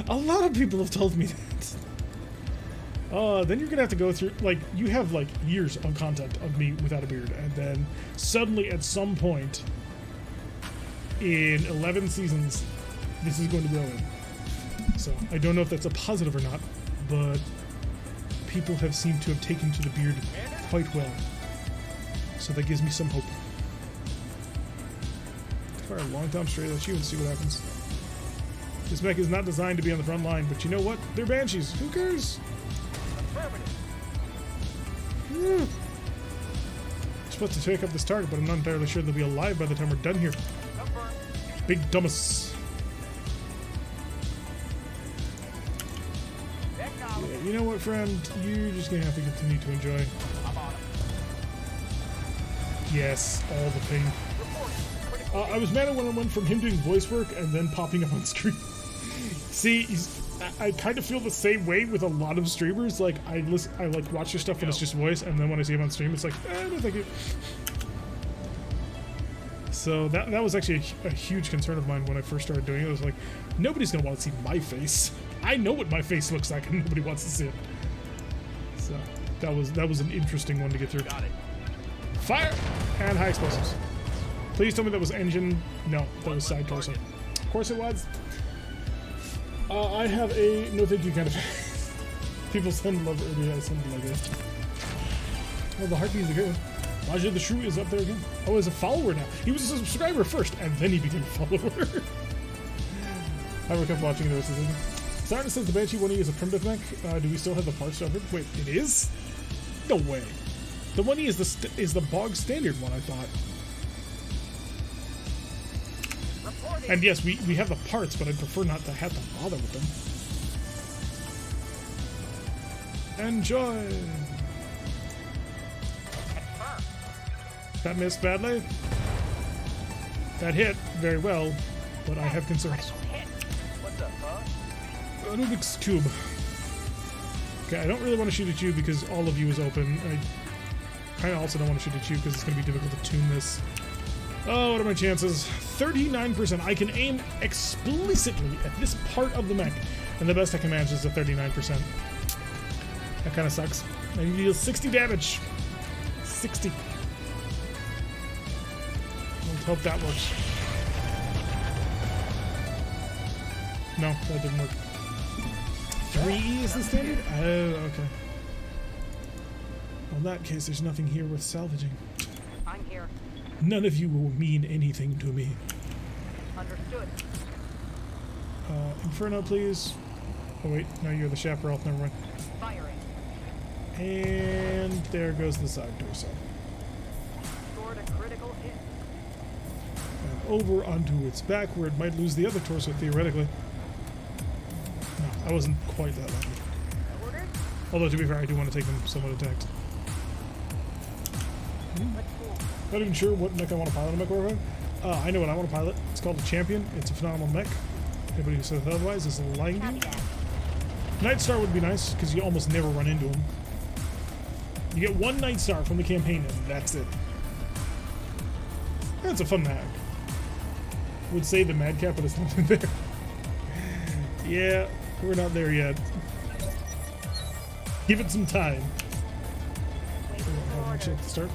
A lot of people have told me that. Then you're gonna have to go through, like, you have like years of content of me without a beard, and then suddenly at some point in 11 seasons, this is going to grow in. So I don't know if that's a positive or not, but people have seemed to have taken to the beard quite well. So that gives me some hope. Fire a long time straight at you and see what happens. This mech is not designed to be on the front line, but you know what? They're banshees. Who cares? Supposed to take up this target, but I'm not entirely sure they'll be alive by the time we're done here. Big Thomas. Yeah, you know what, friend? You're just gonna have to continue to enjoy. Yes, all the pain. I was mad when I went from him doing voice work and then popping up on screen. See, I kind of feel the same way with a lot of streamers. Like, I like watch your stuff when it's just voice, and then when I see him on stream, it's like, no thank you. So that was actually a huge concern of mine when I first started doing it. I was like, nobody's gonna want to see my face. I know what my face looks like, and nobody wants to see it. So that was an interesting one to get through. Got it. Fire and high explosives. Please tell me that was engine. No, that was side torso. Of course it was. I have a no thank you kind of. People send love early. I send like this. Well, the heartbeat is a good one. Majid the Shrew is up there again. Oh, he's a follower now. He was a subscriber first, and then he became a follower. I woke up watching the rest of the season. Sarah says the Banshee 1E is a primitive mech. Do we still have the parts of it? Wait, it is? No way. The 1E is the bog standard one, I thought. And yes, we have the parts, but I'd prefer not to have to bother with them. Enjoy! That missed badly. That hit very well, but I have concerns. What's up, huh? Rubik's Cube. Okay, I don't really want to shoot at you because all of you is open. I kind of also don't want to shoot at you because it's going to be difficult to tune this. Oh, what are my chances? 39%. I can aim explicitly at this part of the mech, and the best I can manage is a 39%. That kind of sucks. I need to deal 60 damage. 60. Let's hope that works. No, that didn't work. 3E is the standard? Oh, okay. Well, in that case, there's nothing here worth salvaging. I'm here. None of you will mean anything to me. Understood. Inferno, please. Oh wait, no, you're the chaparral. Never mind. Firing. And there goes the side torso. Scored a critical hit. And over onto its back, where it might lose the other torso theoretically. No, I wasn't quite that lucky. Orders? Although to be fair, I do want to take them somewhat attacked. Let's move. Not even sure what mech I want to pilot a mech over. I know what I want to pilot. It's called a Champion. It's a phenomenal mech. Anybody who says otherwise is lying to you. Night Star would be nice, because you almost never run into him. You get one Night Star from the campaign, and that's it. That's a fun mag. Would say the Mad Cat, but it's not there. Yeah, we're not there yet. Give it some time. Actually, at the start.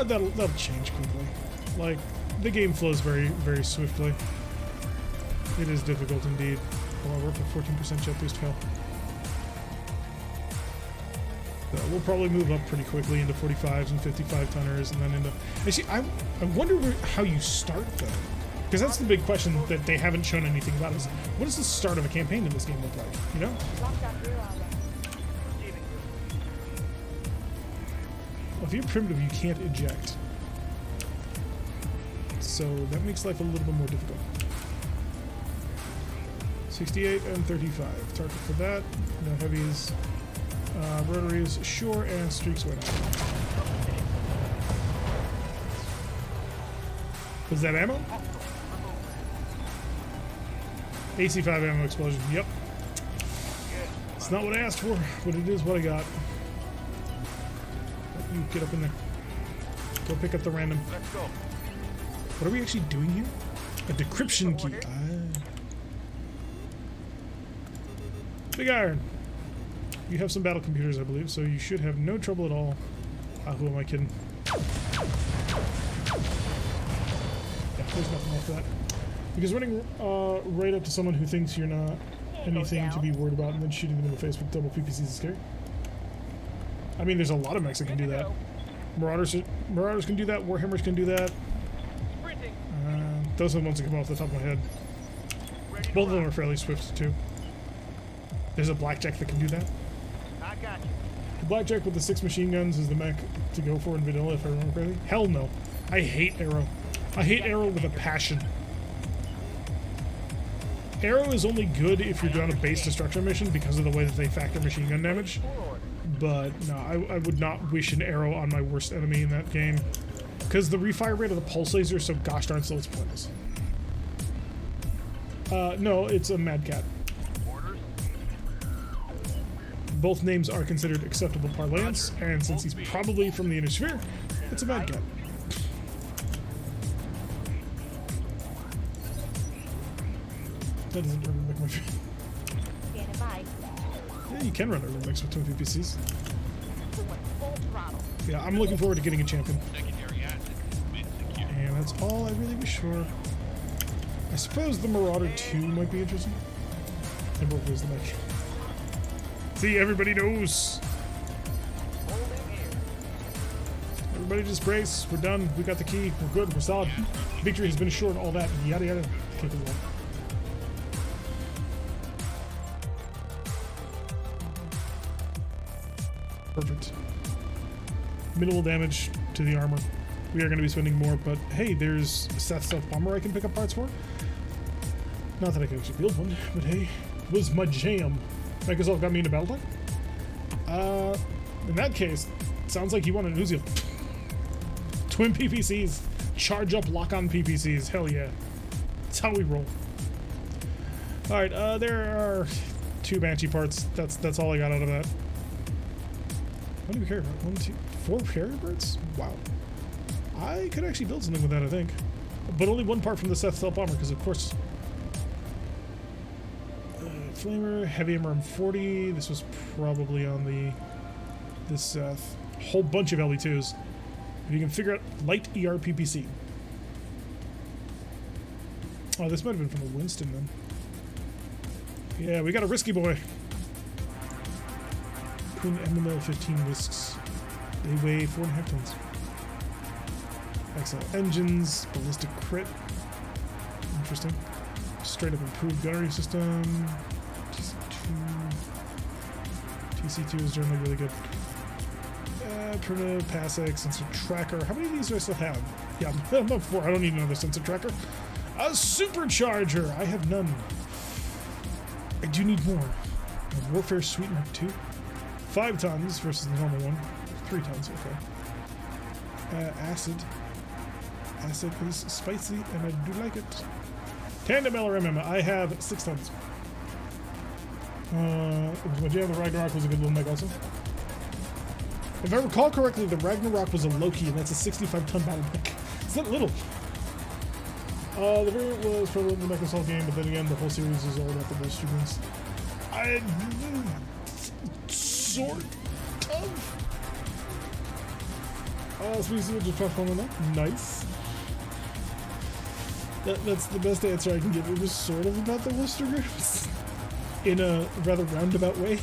That'll change quickly. Like, the game flows very, very swiftly. It is difficult indeed. However, if a 14% jet boost fail. So we'll probably move up pretty quickly into 45s and 55 tonners, and then into. Actually, I wonder how you start though, because that's the big question that they haven't shown anything about. Is what does the start of a campaign in this game look like? You know? Well, if you're primitive, you can't eject, so that makes life a little bit more difficult. 68 and 35. Target for that. No heavies. Rotaries, sure, and streaks went out. Was that ammo? AC-5 ammo explosion. Yep. It's not what I asked for, but it is what I got. You get up in there. Go pick up the random. Let's go. What are we actually doing here? A decryption key. Big Iron. You have some battle computers, I believe, so you should have no trouble at all. Who am I kidding? Yeah, there's nothing like that. Because running right up to someone who thinks you're not anything to be worried about and then shooting them in the face with double PPCs is scary. I mean, there's a lot of mechs that can do that. Marauders can do that. Warhammers can do that. Those are the ones that come off the top of my head. Both of them are fairly swift, too. There's a Blackjack that can do that. I got you. The Blackjack with the 6 machine guns is the mech to go for in vanilla, if I remember correctly. Hell no. I hate Arrow. I hate Arrow with a passion. Arrow is only good if you're doing a base destruction mission because of the way that they factor machine gun damage. But no, I would not wish an Arrow on my worst enemy in that game. Because the refire rate of the pulse laser is so gosh darn slow, it's pointless. No, it's a Mad Cat. Both names are considered acceptable parlance, and since he's probably from the Inner Sphere, it's a Mad Cat. That doesn't really make my feel. Yeah, you can run over mix with twin PPCs. Yeah, I'm looking forward to getting a champion. And that's all I really wish for. I suppose the Marauder 2 might be interesting. And both ways the mech. See, everybody knows. Everybody just brace. We're done. We got the key. We're good. We're solid. Victory has been assured. All that. Yada yada. Can't do that. Perfect. Minimal damage to the armor. We are going to be spending more, but hey, there's a Seth Stealth Bomber I can pick up parts for. Not that I can actually build one, but hey, it was my jam. Microsoft got me into BattleTech? In that case, sounds like you want an Uziel. Twin PPCs. Charge up lock-on PPCs. Hell yeah. That's how we roll. Alright, there are 2 Banshee parts. That's all I got out of that. How many carrier birds? 1, 2, 4 carrier birds? Wow. I could actually build something with that, I think. But only 1 part from the Seth Stealth Bomber, because of course... Flamer, Heavy MRM-40. This was probably on this Seth. Whole bunch of LE2s. If you can figure out light ER PPC. Oh, this might have been from a Winston then. Yeah, we got a risky boy. Twin MML-15 Wisks. They weigh 4.5 tons. XL engines, ballistic crit, interesting. Straight up improved gunnery system. TC2 is generally really good. Primitive, PASEX, sensor tracker. How many of these do I still have? Yeah, I'm up 4. I don't need another sensor tracker. A supercharger. I have none. I do need more. A Warfare Suite Mark II. 5 tons versus the normal one. 3 tons, okay. Acid. Acid is spicy, and I do like it. Tandem LRM. I have 6 tons. My Jam the Ragnarok was a good little mech also. If I recall correctly, the Ragnarok was a Loki, and that's a 65-ton battle mech. It's not little. The variant was prevalent in the Mech Assault game, but then again, the whole series is all about the booster guns. Sort of. Species of just transform on that. Nice. That's the best answer I can give. It was sort of about the Worcester groups in a rather roundabout way.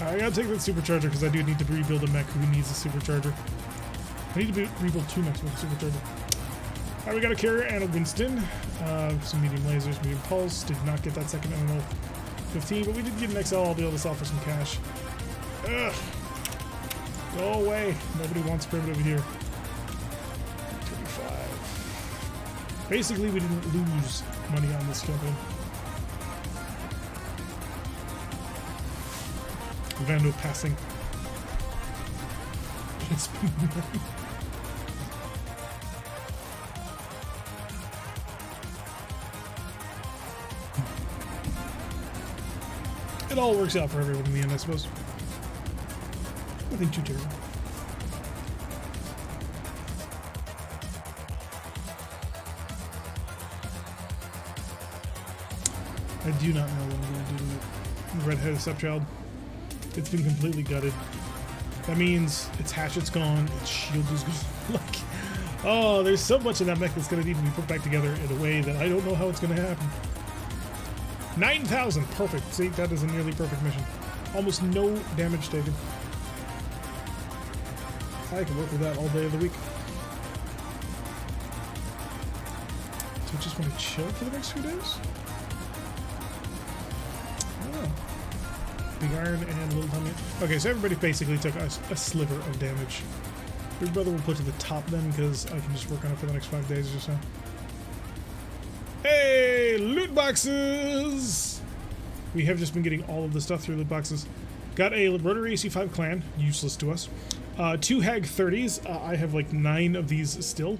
I gotta take that supercharger because I do need to rebuild a mech who needs a supercharger. I need to rebuild 2 mechs with a supercharger. Alright, we got a carrier and a Winston. Some medium lasers, medium pulse. Did not get that second MMO 15, but we did get an XL. I'll be able to sell for some cash. Ugh. Go away. Nobody wants primitive here. 25. Basically, we didn't lose money on this campaign. Vando passing. It's been it all works out for everyone in the end, I suppose. Nothing too terrible. I do not know what I'm going to do to the red-headed stepchild. It's been completely gutted. That means its hatchet's gone, its shield is gone. Like, oh, there's so much in that mech that's going to need to be put back together in a way that I don't know how it's going to happen. 9,000, perfect. See, that is a nearly perfect mission. Almost no damage taken. I can work with that all day of the week. So I just want to chill for the next few days? Big Iron and Little Tummy. Okay, so everybody basically took a sliver of damage. Big Brother will put to the top then, because I can just work on it for the next 5 days or so. Hey, loot boxes! We have just been getting all of the stuff through loot boxes. Got a Rotary AC5 Clan, useless to us. 2 Hag 30s. I have like 9 of these still.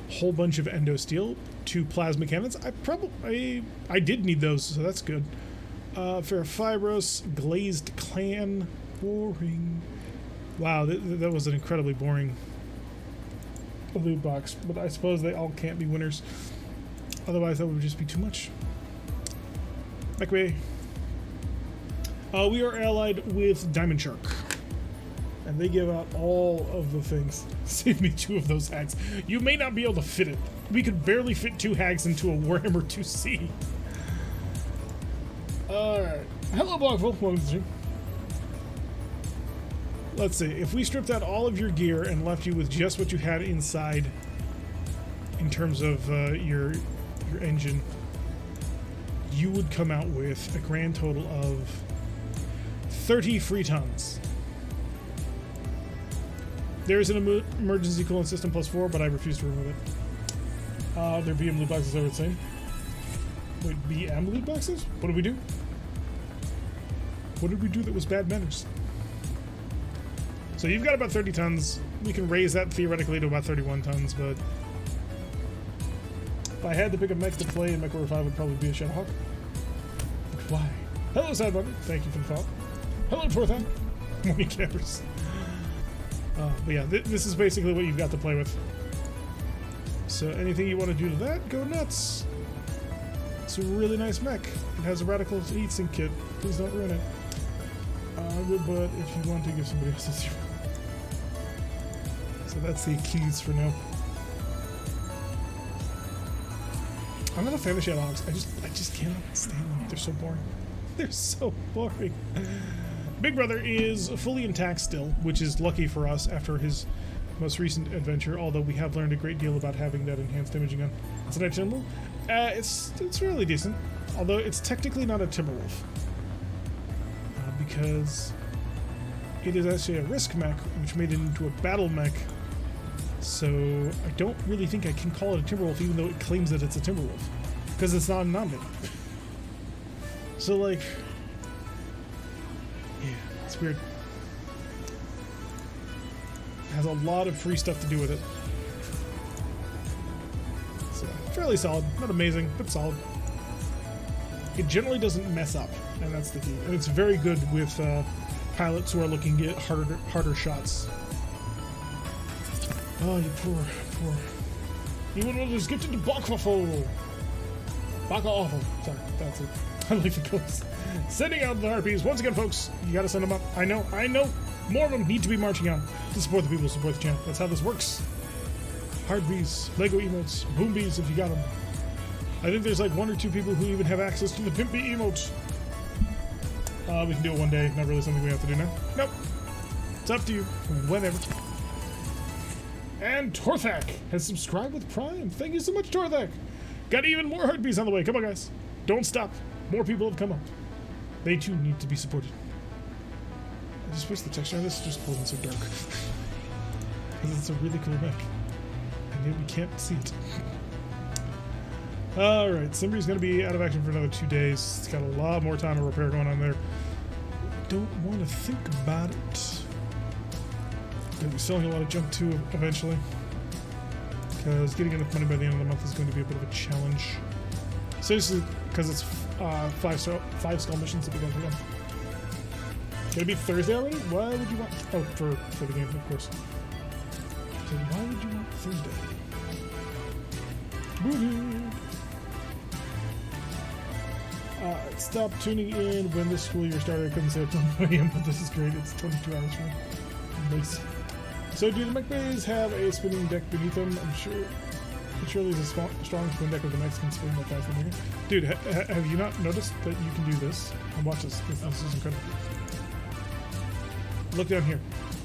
Whole bunch of Endo Steel. 2 Plasma Cannons. I did need those, so that's good. Ferrofibros, Glazed Clan, boring. Wow, that was an incredibly boring loot box, but I suppose they all can't be winners. Otherwise, that would just be too much. Anyway, we are allied with Diamond Shark, and they give out all of the things. Save me 2 of those hags. You may not be able to fit it. We could barely fit 2 hags into a Warhammer 2C. Alright. Hello, Blockful. Welcome to the stream. Let's see. If we stripped out all of your gear and left you with just what you had inside in terms of your engine, you would come out with a grand total of 30 free tons. There's an emergency coolant system +4, but I refuse to remove it. Their BM loot boxes are the same. Wait, BM loot boxes? What did we do? What did we do that was bad manners? So you've got about 30 tons. We can raise that theoretically to about 31 tons, but if I had to pick a mech to play in MechWarrior 5, it would probably be a Shadowhawk. But why? Hello, Sidebugger. Thank you for the follow. Hello, Tortham. Morning campers. But yeah, this is basically what you've got to play with. So anything you want to do to that, go nuts. It's a really nice mech. It has a radical heatsink kit. Please don't ruin it. But if you want to, give somebody else a 0. So that's the keys for now. I'm not a fan of Shadowhawks. I just cannot stand them. They're so boring. They're so boring. Big Brother is fully intact still, which is lucky for us after his most recent adventure, although we have learned a great deal about having that enhanced imaging gun. It's an Timberwolf. It's really decent, although it's technically not a Timberwolf because it is actually a risk mech, which made it into a battle mech. So I don't really think I can call it a Timberwolf, even though it claims that it's a Timberwolf, because it's not an Omni. So like, yeah, it's weird. It has a lot of free stuff to do with it. So fairly solid, not amazing, but solid. It generally doesn't mess up, and that's the key. And it's very good with pilots who are looking to get harder shots. Oh, you poor. You will just get into Bakwaffle. Baka awful. Sorry, that's it. I like the codes. Sending out the RPs. Once again, folks, you gotta send them up. I know. More of them need to be marching out to support the people who support the channel. That's how this works. Hard bees, Lego emotes, boom bees if you got them. I think there's like 1 or 2 people who even have access to the Pimpy emotes. We can do it one day. Not really something we have to do now. Nope. It's up to you. Whenever. And Torthak has subscribed with Prime. Thank you so much, Torthak. Got even more heartbeats on the way. Come on, guys. Don't stop. More people have come up. They too need to be supported. I just wish the texture on this just wasn't so dark. Because it's a really cool mech. And yet we can't see it. Alright, Simbri's going to be out of action for another 2 days. It's got a lot more time of repair going on there. Don't want to think about it. Going to be selling a lot of junk too eventually. Because getting enough money by the end of the month is going to be a bit of a challenge. Seriously, because it's 5-star missions that we got to do. Can it be Thursday already? Why would you want... Oh, for the game, of course. So why would you want Thursday? Woohoo! Stop tuning in when this school year started. I couldn't say it's 11 a.m., but this is great. It's 22 hours from now. Nice. So do the mech bays have a spinning deck beneath them? I'm sure. It surely is a strong spin deck with the mechs can spin that fast. Dude, have you not noticed that you can do this? And watch this. This is incredible. Look down here.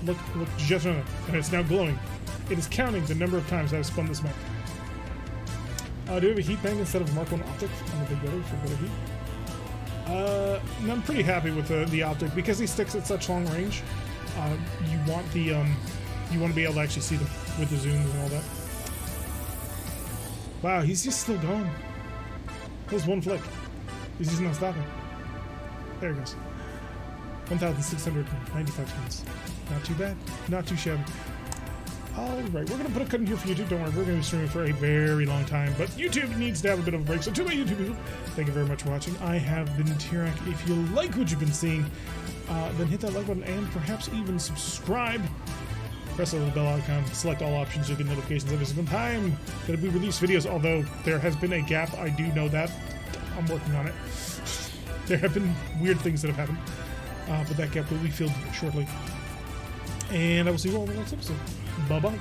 Look just on it. And it's now glowing. It is counting the number of times I've spun this mech. Do we have a heat bank instead of Mark 1 optic on the big brother for better heat? I'm pretty happy with the optic because he sticks at such long range. You want the you want to be able to actually see them with the zooms and all that. Wow, he's just still going. There's one flick. He's just not stopping. There he goes. 1,695 points. Not too bad. Not too shabby. Alright, we're going to put a cut in here for YouTube. Don't worry, we're going to be streaming for a very long time. But YouTube needs to have a bit of a break. So to my YouTube people, thank you very much for watching. I have been Tirak. If you like what you've been seeing, then hit that like button and perhaps even subscribe. Press the little bell icon, select all options to get notifications every single time that we release videos. Although there has been a gap, I do know that. I'm working on it. There have been weird things that have happened. But that gap will be filled shortly. And I will see you all in the next episode. Bye-bye.